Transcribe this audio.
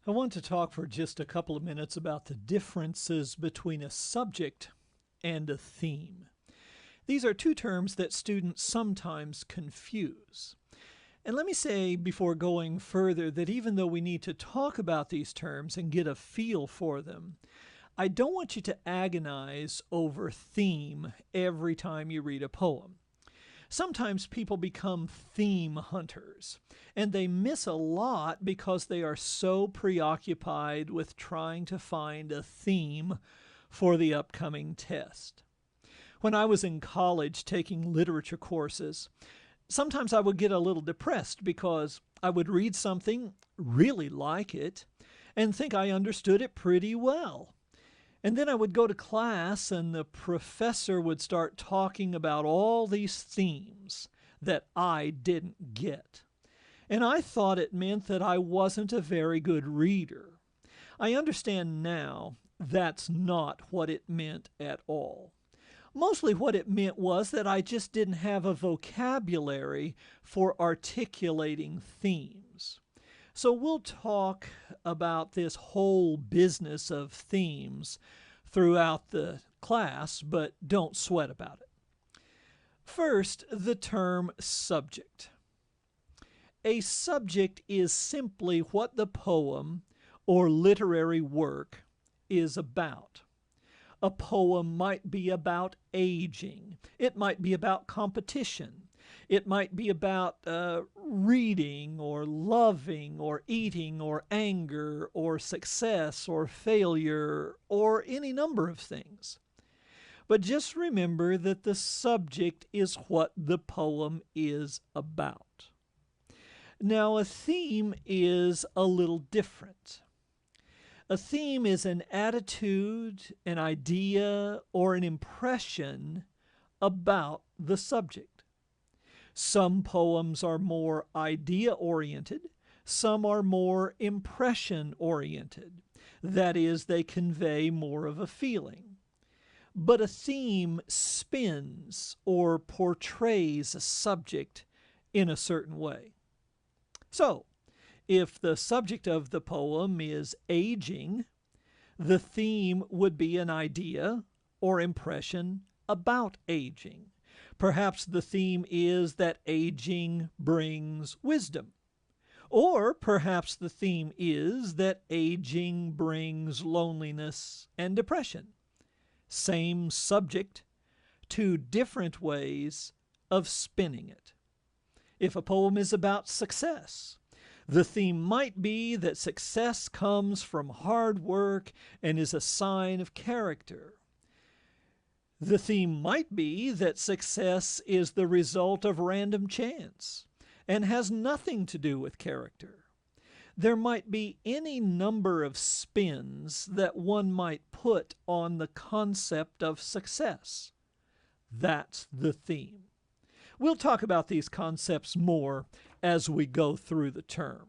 I want to talk for just a couple of minutes about the differences between a subject and a theme. These are two terms that students sometimes confuse. And let me say before going further that even though we need to talk about these terms and get a feel for them, I don't want you to agonize over theme every time you read a poem. Sometimes people become theme hunters, and they miss a lot because they are so preoccupied with trying to find a theme for the upcoming test. When I was in college taking literature courses, sometimes I would get a little depressed because I would read something, really like it, and think I understood it pretty well. And then I would go to class and the professor would start talking about all these themes that I didn't get. And I thought it meant that I wasn't a very good reader. I understand now that's not what it meant at all. Mostly what it meant was that I just didn't have a vocabulary for articulating themes. So we'll talk about this whole business of themes throughout the class, but don't sweat about it. First, the term subject. A subject is simply what the poem or literary work is about. A poem might be about aging. It might be about competition. It might be about reading or loving or eating or anger or success or failure or any number of things. But just remember that the subject is what the poem is about. Now, a theme is a little different. A theme is an attitude, an idea, or an impression about the subject. Some poems are more idea-oriented, some are more impression-oriented. That is, they convey more of a feeling. But a theme spins or portrays a subject in a certain way. So, if the subject of the poem is aging, the theme would be an idea or impression about aging. Perhaps the theme is that aging brings wisdom. Or perhaps the theme is that aging brings loneliness and depression. Same subject, two different ways of spinning it. If a poem is about success, the theme might be that success comes from hard work and is a sign of character. The theme might be that success is the result of random chance and has nothing to do with character. There might be any number of spins that one might put on the concept of success. That's the theme. We'll talk about these concepts more as we go through the term.